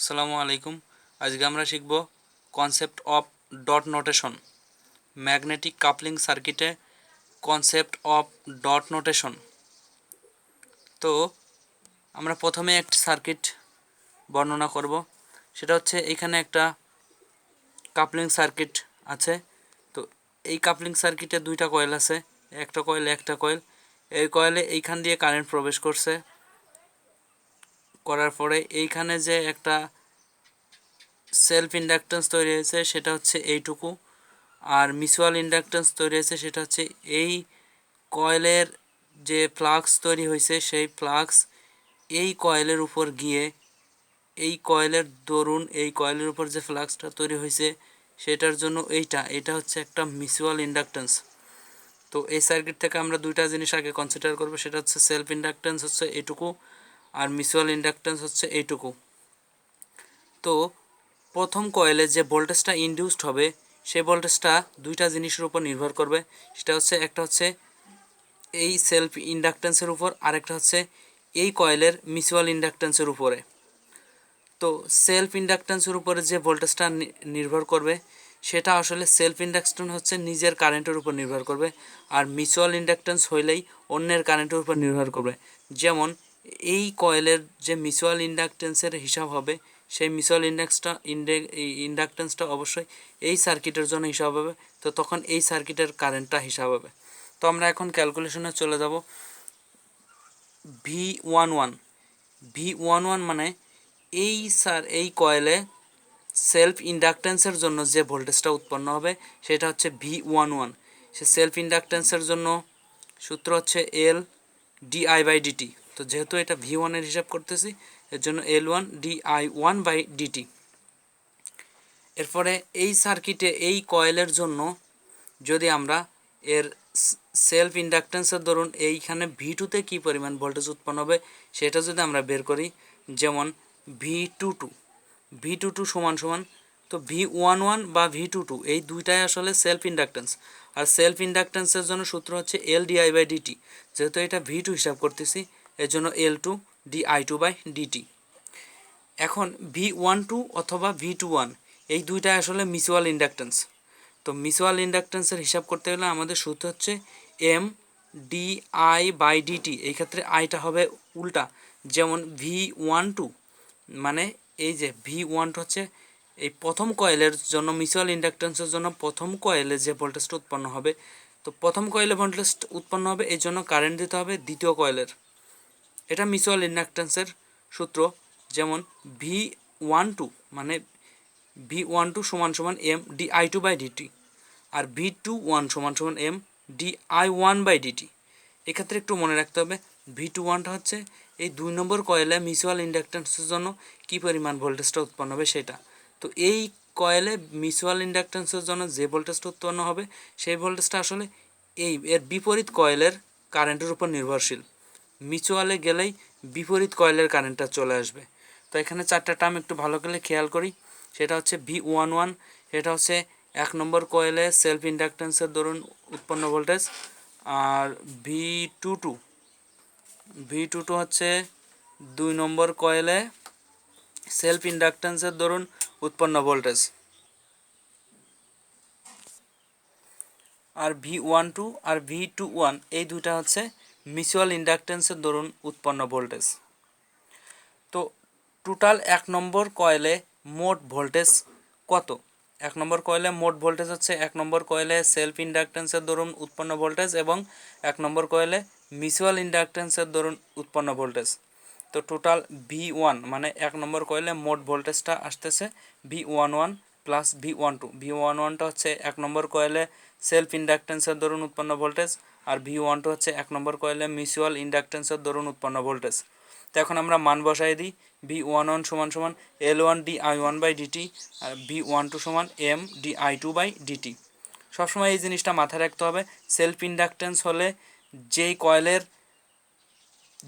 আসসালামু আলাইকুম। আজকে আমরা শিখব concept of dot notation. Magnetic coupling সার্কিটে কনসেপ্ট অফ ডট নোটেশন। তো আমরা প্রথমে একটি সার্কিট বর্ণনা করব। সেটা হচ্ছে এখানে একটা কাপলিং সার্কিট আছে। তো এই কাপলিং সার্কিটে দুইটা কয়েল আছে, একটা কয়েল। এই কয়েলে এইখান দিয়ে কারেন্ট প্রবেশ করছে, করার পরে এইখানে যে একটা সেলফ ইন্ডাকটেন্স তৈরি হয়েছে সেটা হচ্ছে এইটুকু, আর মিউচুয়াল ইন্ডাকটেন্স তৈরি হয়েছে সেটা হচ্ছে এই কয়েলের যে ফ্লাক্স তৈরি হয়েছে সেই ফ্লাক্স এই কয়েলের উপর গিয়ে এই কয়েলের দরুন এই কয়েলের উপর যে ফ্লাক্সটা তৈরি হয়েছে সেটার জন্য এটা হচ্ছে একটা মিউচুয়াল ইন্ডাকটেন্স। তো এই সার্কিট থেকে আমরা দুইটা জিনিস আগে কনসিডার করব, সেটা হচ্ছে সেলফ ইন্ডাকটেন্স হচ্ছে এইটুকু আর মিউচুয়াল ইন্ডাকটেন্স হচ্ছে এইটুকু। তো প্রথম কয়েলে যে ভোল্টেজটা ইনডিউসড হবে সেই ভোল্টেজটা দুইটা জিনিসের উপর নির্ভর করবে। সেটা হচ্ছে একটা হচ্ছে এই সেলফ ইন্ডাকটেন্সের উপর, আরেকটা হচ্ছে এই কয়েলের মিউচুয়াল ইন্ডাকটেন্সের উপরে। তো সেলফ ইন্ডাকটেন্সের উপরে যে ভোল্টেজটা নির্ভর করবে সেটা আসলে সেলফ ইন্ডাকটেন্স হচ্ছে নিজের কারেন্টের উপর নির্ভর করবে, আর মিউচুয়াল ইন্ডাকটেন্স হইলেই অন্যের কারেন্টের উপর নির্ভর করবে। যেমন এই কয়েলের যে মিউচুয়াল ইন্ডাকটেন্সের হিসাব হবে সেই মিউচুয়াল ইন্ডাকটেন্সটা অবশ্যই এই সার্কিটের জন্য হিসাব হবে। তো তখন এই সার্কিটের কারেন্টটা হিসাব হবে। তো আমরা এখন ক্যালকুলেশনে চলে যাব। ভি11 মানে এই কয়েলে সেলফ ইন্ডাকটেন্সের জন্য যে ভোল্টেজটা উৎপন্ন হবে সেটা হচ্ছে ভি11। সে সেলফ ইন্ডাকটেন্সের জন্য সূত্র হচ্ছে এল ডিআই বাই ডিটি। তো যেহেতু এটা ভি1 এর হিসাব করতেছি এর জন্য L1 di1 বাই ডিটি। এরপরে এই সার্কিটে এই কয়েলের জন্য যদি আমরা এর সেলফ ইন্ডাকটেন্সের ধরুন এইখানে ভি2তে কী পরিমাণ ভোল্টেজ উৎপন্ন হবে সেটা যদি আমরা বের করি, যেমন ভি22 সমান তো ভি11 বা ভি22 এই দুইটাই আসলে সেলফ ইন্ডাকটেন্স, আর সেলফ ইন্ডাকটেন্সের জন্য সূত্র হচ্ছে এল ডিআই বাই ডিটি। যেহেতু এটা ভি2 হিসাব করতেছি এর জন্য L2 di2 বাই ডিটি। এখন ভি12 অথবা ভি21 এই দুইটাই আসলে মিউচুয়াল ইন্ডাকটেন্স। তো মিউচুয়াল ইন্ডাকটেন্সের হিসাব করতে গেলে আমাদের সূত্র হচ্ছে M D I by dt. এই ক্ষেত্রে আইটা হবে উল্টা, যেমন ভি12 মানে এই যে ভি12 হচ্ছে এই প্রথম কয়েলের জন্য মিউচুয়াল ইন্ডাকটেন্সের জন্য প্রথম কয়েলে যে ভোল্টেজটা উৎপন্ন হবে, তো প্রথম কয়েলে ভোল্টেজ উৎপন্ন হবে এই জন্য কারেন্ট দিতে হবে দ্বিতীয় কয়েলের। এটা মিউচুয়াল ইন্ডাকটেন্সের সূত্র। যেমন ভি12 মানে ভি12 সমান এম ডিআই2 বাই ডিটি, আর ভি21 সমান এম ডিআই1 বাই ডিটি। এক্ষেত্রে একটু মনে রাখতে হবে ভি21টা হচ্ছে এই 2 নম্বর কয়েলে মিউচুয়াল ইন্ডাকটেন্সের জন্য কী পরিমাণ ভোল্টেজটা উৎপন্ন হবে সেটা। তো এই কয়েলে মিউচুয়াল ইন্ডাকটেন্সের জন্য যে ভোল্টেজটা উৎপন্ন হবে সেই ভোল্টেজটা আসলে এর বিপরীত কয়েলের কারেন্টের উপর নির্ভরশীল। মিউচুয়ালে গেলেই বিপরীত কয়েলের কারেন্টটা চলে আসবে। তো এখানে চারটা টার্ম একটু ভালো করে খেয়াল করি। সেটা হচ্ছে ভি11, এটা হচ্ছে 1 নম্বর কয়েলে সেলফ ইন্ডাকটেন্সের দরুন উৎপন্ন ভোল্টেজ, আর ভি22 হচ্ছে 2 নম্বর কয়েলে সেলফ ইন্ডাকটেন্সের দরুন উৎপন্ন ভোল্টেজ, আর ভি12 আর ভি21 এই দুইটা হচ্ছে মিউচুয়াল ইন্ডাকটেন্সের দরুন উৎপন্ন ভোল্টেজ। তো টোটাল 1 নম্বর কয়েলে মোট ভোল্টেজ কত? 1 নম্বর কয়েলে মোট ভোল্টেজ হচ্ছে 1 নম্বর কয়েলে সেলফ ইন্ডাকটেন্সের দরুন উৎপন্ন ভোল্টেজ এবং 1 নম্বর কয়েলে মিউচুয়াল ইন্ডাকটেন্সের দরুন উৎপন্ন ভোল্টেজ। তো টোটাল ভি1 মানে 1 নম্বর কয়েলে মোট ভোল্টেজটা আসতেছে ভি11 প্লাস ভি12টা হচ্ছে 1 নম্বর কয়েলে সেলফ ইন্ডাকটেন্সের দরুন উৎপন্ন ভোল্টেজ, আর ভি12 হচ্ছে 1 নম্বর কয়েলে মিউচুয়াল ইন্ডাকটেন্সের দরুন উৎপন্ন ভোল্টেজ। তো এখন আমরা মান বসাই দিই। ভি11 সমান L1 di1 বাই ডিটি, আর ভি12 সমান এম ডিআই2 বাই ডিটি। সবসময় এই জিনিসটা মাথায় রাখতে হবে, সেলফ ইন্ডাকটেন্স হলে যেই কয়েলের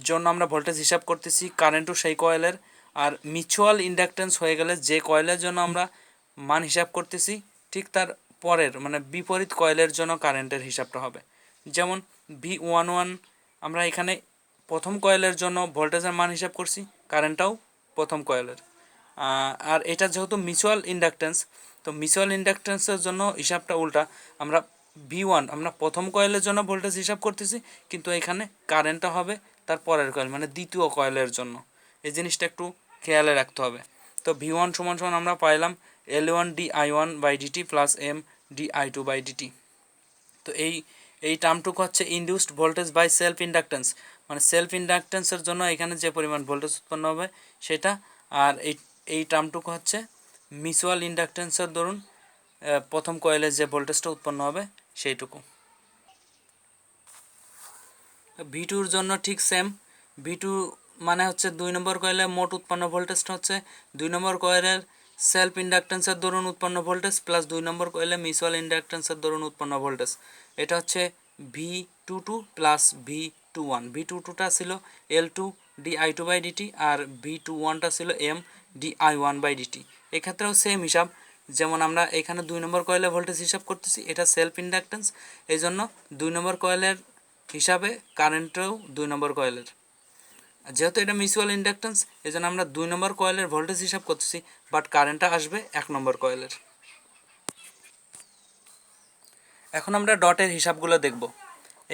জন্য আমরা ভোল্টেজ হিসাব করতেছি কারেন্টও সেই কয়েলের, আর মিউচুয়াল ইন্ডাকটেন্স হয়ে গেলে যে কয়েলের জন্য আমরা মান হিসাব করতেছি ঠিক তার পরের মানে বিপরীত কয়েলের জন্য কারেন্টের হিসাবটা হবে। যেমন ভি11 আমরা এখানে প্রথম কয়েলের জন্য ভোল্টেজের মান হিসাব করছি, কারেন্টটাও প্রথম কয়েলের, আর এটা যেহেতু মিউচুয়াল ইন্ডাকটেন্স, তো মিউচুয়াল ইন্ডাকটেন্সের জন্য হিসাবটা উল্টা। আমরা V1 আমরা প্রথম কয়েলের জন্য ভোল্টেজ হিসাব করতেছি, কিন্তু এখানে কারেন্টটা হবে তার পরের কয়েল মানে দ্বিতীয় কয়েলের জন্য। এই জিনিসটা একটু খেয়ালে রাখতে হবে। তো V1 সমান সমান আমরা পাইলাম L1 di1/dt plus M di2/dt। তো এই টার্মটুকু হচ্ছে induced voltage by self inductance, মানে সেলফ ইন্ডাকটেন্সের জন্য এখানে যে পরিমাণ ভোল্টেজ উৎপন্ন হবে সেটা। আর এই টার্মটুকু হচ্ছে মিউচুয়াল ইন্ডাকটেন্সের দরুন প্রথম কয়েলে যে ভোল্টেজটা উৎপন্ন হবে সেইটুকু। V2-র জন্য ঠিক সেম। V2 মানে হচ্ছে 2 নম্বর কয়েলে মোট উৎপন্ন ভোল্টেজটা হচ্ছে 2 নম্বর কয়েলের সেলফ ইন্ডাকটেন্সের দরুন উৎপন্ন ভোল্টেজ প্লাস 2 নম্বর কয়েলে মিউচুয়াল ইন্ডাকটেন্সের দরুন উৎপন্ন ভোল্টেজ। এটা হচ্ছে V22 প্লাস V21। V22টা ছিল L2di2/dt আর V21টা ছিল Mdi1/dt। এক্ষেত্রেও সেম হিসাব, যেমন আমরা এখানে 2 নম্বর কয়েলে ভোল্টেজ হিসাব করতেছি, এটা সেলফ ইন্ডাকটেন্স, এই জন্য 2 নম্বর কয়েলের হিসাবে কারেন্টও 2 নম্বর কয়েলের। যেহেতু এটা মিউচুয়াল ইন্ডাকটেন্স এই জন্য আমরা 2 নম্বর কয়েলের ভোল্টেজ হিসাব করতেছি, বাট কারেন্টটা আসবে 1 নম্বর কয়েলের। এখন আমরা ডটের হিসাবগুলো দেখব।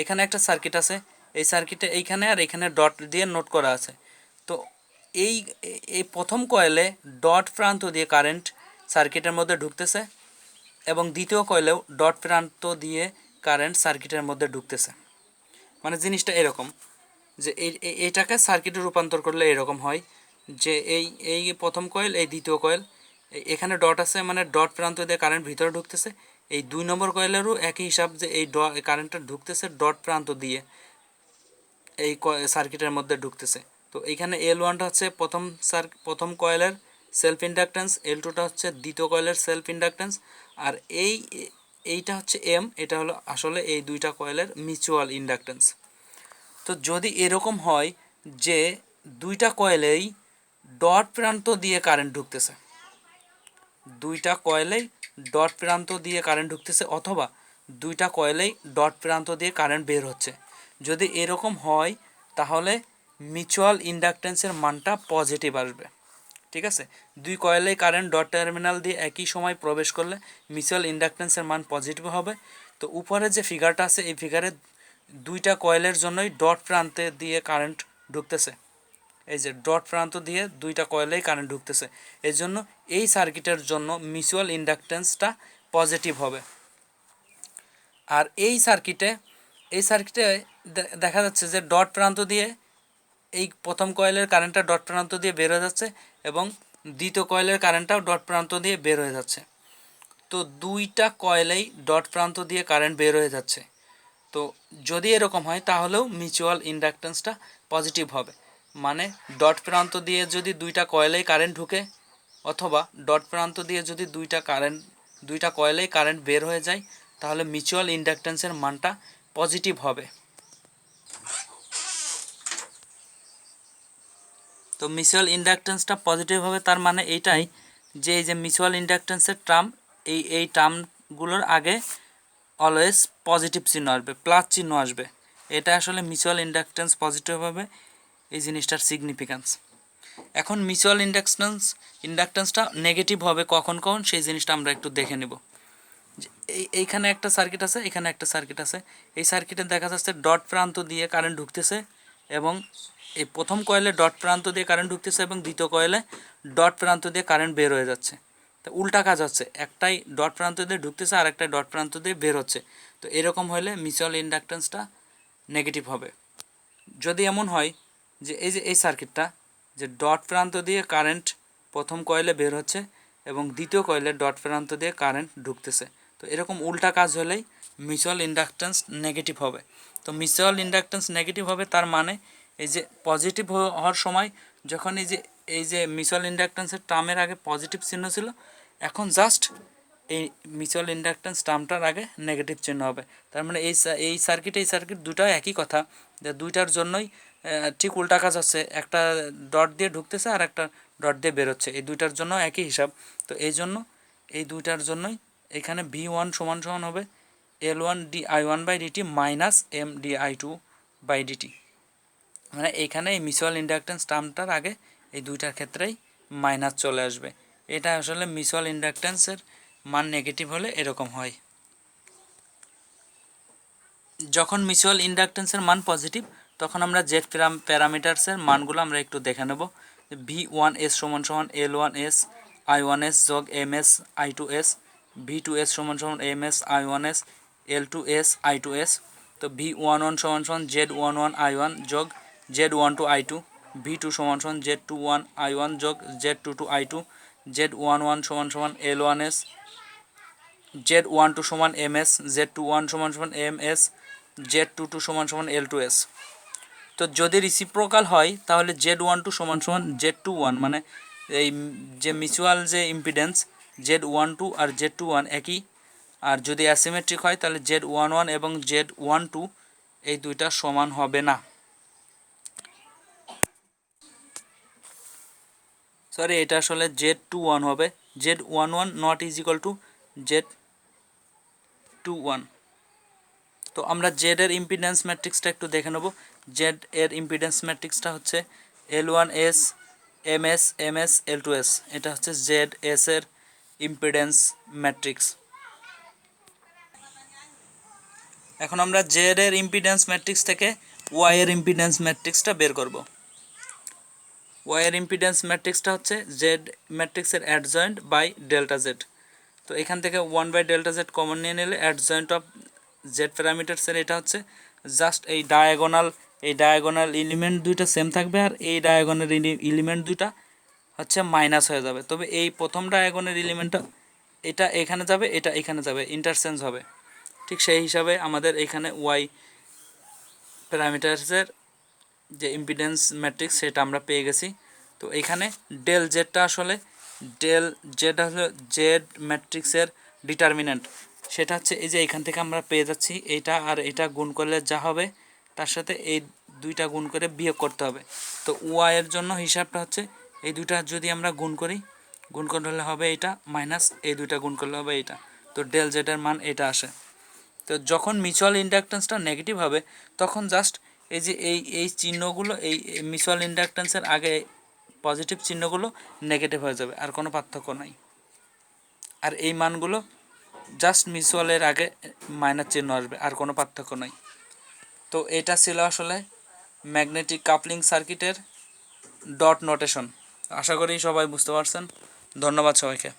এখানে একটা সার্কিট আছে, এই সার্কিটে এইখানে আর এখানে ডট দিয়ে নোট করা আছে। তো এই এই প্রথম কয়েলে ডট প্রান্ত দিয়ে কারেন্ট সার্কিটের মধ্যে ঢুকতেছে এবং দ্বিতীয় কয়েলেও ডট প্রান্ত দিয়ে কারেন্ট সার্কিটের মধ্যে ঢুকতেছে। মানে জিনিসটা এরকম যে এইটাকে সার্কিটে রূপান্তর করলে এরকম হয় যে এই প্রথম কয়েল, এই দ্বিতীয় কয়েল, এখানে ডট আছে মানে ডট প্রান্ত দিয়ে কারেন্ট ভিতরে ঢুকতেছে। এই 2 নম্বর কয়েলেরও একই হিসাব যে এই কারেন্টটা ঢুকতেছে ডট প্রান্ত দিয়ে এই সার্কিটের মধ্যে ঢুকতেছে। তো এইখানে L1টা হচ্ছে প্রথম কয়েলের সেলফ ইন্ডাকটেন্স, L2টা হচ্ছে দ্বিতীয় কয়েলের সেলফ ইন্ডাকটেন্স, আর এইটা হচ্ছে M, এটা হলো আসলে এই দুইটা কয়েলের মিউচুয়াল ইন্ডাকটেন্স। তো যদি এরকম হয় যে দুইটা কয়েলেই ডট প্রান্ত দিয়ে কারেন্ট ঢুকতেছে, দুইটা কয়েলেই ডট প্রান্ত দিয়ে কারেন্ট ঢুকতেছে অথবা দুইটা কয়েলেই ডট প্রান্ত দিয়ে কারেন্ট বের হচ্ছে, যদি এরকম হয় তাহলে মিউচুয়াল ইন্ডাকটেন্সের মানটা পজিটিভ আসবে। ঠিক আছে, দুই কয়েলেই কারেন্ট ডট টার্মিনাল দিয়ে একই সময় প্রবেশ করলে মিউচুয়াল ইন্ডাকটেন্সের মান পজিটিভ হবে। তো উপরে যে ফিগারটা আছে এই ফিগারে দুইটা কয়েলের জন্যই ডট প্রান্তে দিয়ে কারেন্ট ঢুকতেছে, এই যে ডট প্রান্ত দিয়ে দুইটা কয়েলেই কারেন্ট ঢুকতেছে, এর জন্য এই সার্কিটের জন্য মিউচুয়াল ইন্ডাকটেন্সটা পজিটিভ হবে। আর এই সার্কিটে দেখা যাচ্ছে যে ডট প্রান্ত দিয়ে এই প্রথম কয়েলের কারেন্টটা ডট প্রান্ত দিয়ে বের হয়ে যাচ্ছে এবং দ্বিতীয় কয়েলের কারেন্টটাও ডট প্রান্ত দিয়ে বের হয়ে যাচ্ছে। তো দুইটা কয়েলেই ডট প্রান্ত দিয়ে কারেন্ট বের হয়ে যাচ্ছে। তো যদি এরকম হয় তাহলেও মিউচুয়াল ইন্ডাকটেন্সটা পজিটিভ হবে। মানে ডট প্রান্ত দিয়ে যদি দুইটা কয়েলেই কারেন্ট ঢুকে অথবা ডট প্রান্ত দিয়ে যদি দুইটা কয়েলেই কারেন্ট বের হয়ে যায় তাহলে মিউচুয়াল ইন্ডাকটেন্সের মানটা পজিটিভ হবে। তো মিউচুয়াল ইন্ডাকটেন্সটা পজিটিভ হবে তার মানে এইটাই যে এই যে মিউচুয়াল ইন্ডাকটেন্সের টার্ম, এই টার্মগুলোর আগে অলওয়েজ পজিটিভ চিহ্ন আসবে, প্লাস চিহ্ন আসবে। এটা আসলে মিউচুয়াল ইন্ডাকটেন্স পজিটিভ হবে, এই জিনিসটার সিগনিফিক্যান্স। এখন মিউচুয়াল ইন্ডাকটেন্সটা নেগেটিভ হবে কখন সেই জিনিসটা আমরা একটু দেখে নেব। এইখানে একটা সার্কিট আছে, এখানে একটা সার্কিট আছে। এই সার্কিটে দেখা যাচ্ছে ডট প্রান্ত দিয়ে কারেন্ট ঢুকতেছে এবং এই প্রথম কয়েলে ডট প্রান্ত দিয়ে কারেন্ট ঢুকতেছে এবং দ্বিতীয় কয়েলে ডট প্রান্ত দিয়ে কারেন্ট বের হয়ে যাচ্ছে। তো উল্টা কাজ হচ্ছে, একটাই ডট প্রান্ত দিয়ে ঢুকতেছে আর একটাই ডট প্রান্ত দিয়ে বের হচ্ছে। তো এরকম হলে মিউচুয়াল ইন্ডাকটেন্সটা নেগেটিভ হবে। যদি এমন হয় যে এই সার্কিটটা যে ডট প্রান্ত দিয়ে কারেন্ট প্রথম কয়েলে বের হচ্ছে এবং দ্বিতীয় কয়েলে ডট প্রান্ত দিয়ে কারেন্ট ঢুকতেছে, তো এরকম উল্টা কাজ হলেই মিউচুয়াল ইন্ডাকটেন্স নেগেটিভ হবে। তো মিউচুয়াল ইন্ডাকটেন্স নেগেটিভ হবে তার মানে এই যে পজিটিভ হওয়ার সময় যখন এই যে মিউচুয়াল ইন্ডাকটেন্সের টার্মের আগে পজিটিভ চিহ্ন ছিল, এখন জাস্ট এই মিউচুয়াল ইন্ডাকটেন্স টার্মটার আগে নেগেটিভ চিহ্ন হবে। তার মানে এই সার্কিট দুটাই একই কথা, যে দুইটার জন্যই ঠিক উল্টা কাজ হচ্ছে, একটা ডট দিয়ে ঢুকতেছে আর একটা ডট দিয়ে বেরোচ্ছে, এই দুইটার জন্য একই হিসাব। তো এই জন্য এই দুইটার জন্যই এখানে V1 সমান সমান হবে L1di1/dt মাইনাস Mdi2/dt। মানে এইখানে এই মিউচুয়াল ইন্ডাকটেন্স টার্মটার আগে এই দুইটার ক্ষেত্রেই মাইনাস চলে আসবে। এটা আসলে মিউচুয়াল ইন্ডাকট্যান্সের মান নেগেটিভ হলে এরকম হয়। যখন মিউচুয়াল ইন্ডাকট্যান্সের মান পজিটিভ তখন আমরা জেড প্যারামিটারসের মানগুলো আমরা একটু দেখে নেব। V1s সমান সমান L1s I1s যোগ MS I2s, V2s সমান সমান MS I1s L2s I2s। তো V11 সমান সমান Z11 I1 যোগ Z12 I2, V2 সমান সমান Z21 I1 যোগ Z22 I2, Z11 সমান সমান L1s, Z12 সমান MS, Z21 সমান সমান MS, Z22 সমান সমান L2s। তো যদি রিসিপ্রোকাল হয় তাহলে Z12 সমান সমান Z21, মানে এই যে মিউচুয়াল যে ইম্পিডেন্স Z12 আর Z21 একই। আর যদি অ্যাসিমেট্রিক হয় তাহলে Z11 এবং Z12 এই দুইটা সমান হবে না। সরি, এটা আসলে Z21 হবে, Z11 not is equal to Z21। তো আমরা জেড এর ইম্পিডেন্স ম্যাট্রিক্সটা একটু দেখে নেব। জেড এর ইম্পিডেন্স ম্যাট্রিক্সটা হচ্ছে L1s MS MS L2s, এটা হচ্ছে জেড এস এর ইম্পিডেন্স ম্যাট্রিক্স। এখন আমরা জেড এর ইম্পিডেন্স ম্যাট্রিক্স থেকে ওয়াই এর ইম্পিডেন্স ম্যাট্রিক্সটা বের করব। ওয়াই এর ইম্পিডেন্স ম্যাট্রিক্সটা হচ্ছে জেড ম্যাট্রিক্সের অ্যাডজয়েন্ট বাই ডেল্টা জেড। তো এখান থেকে 1/Δz কমন নিয়ে নিলে অ্যাডজয়েন্ট অফ জেড প্যারামিটারসের এটা হচ্ছে জাস্ট এই ডায়াগোনাল এলিমেন্ট দুইটা সেম থাকবে, আর এই ডায়াগোনাল এলিমেন্ট দুইটা হচ্ছে মাইনাস হয়ে যাবে। তবে এই প্রথম ডায়াগোনাল এলিমেন্টটা এটা এখানে যাবে, এটা এখানে যাবে, ইন্টারচেঞ্জ হবে। ঠিক সেই হিসাবে আমাদের এখানে ওয়াই প্যারামিটারসের যে ইম্পিডেন্স ম্যাট্রিক্স সেটা আমরা পেয়ে গেছি। তো এখানে ডেল জেডটা আসলে ডেল জেড হলো জেড ম্যাট্রিক্সের ডিটারমিন্যান্ট, সেটা হচ্ছে এই যে এখান থেকে আমরা পেয়ে যাচ্ছি এইটা আর এটা গুণ করলে যা হবে তার সাথে এই দুইটা গুণ করে বিয়োগ করতে হবে। তো ওয়াই এর জন্য হিসাবটা হচ্ছে এই দুইটা যদি আমরা গুণ করি, গুণ করলে হবে এইটা মাইনাস এই দুইটা গুণ করলে হবে এইটা। তো ডেল জেডের মান এটা আসে। তো যখন মিউচুয়াল ইন্ডাকট্যান্সটা নেগেটিভ হবে তখন জাস্ট এই যে এই চিহ্নগুলো এই মিউচুয়াল ইন্ডাকট্যান্সের আগে পজিটিভ চিহ্নগুলো নেগেটিভ হয়ে যাবে, আর কোনো পার্থক্য নাই। আর এই মানগুলো জাস্ট মিউচুয়ালের আগে মাইনাস চিহ্ন আসবে, আর কোনো পার্থক্য নাই। তো এটা ছিল আসলে ম্যাগনেটিক কাপলিং সার্কিটের ডট নোটেশন। আশা করি সবাই বুঝতে পারছেন। ধন্যবাদ সবাইকে।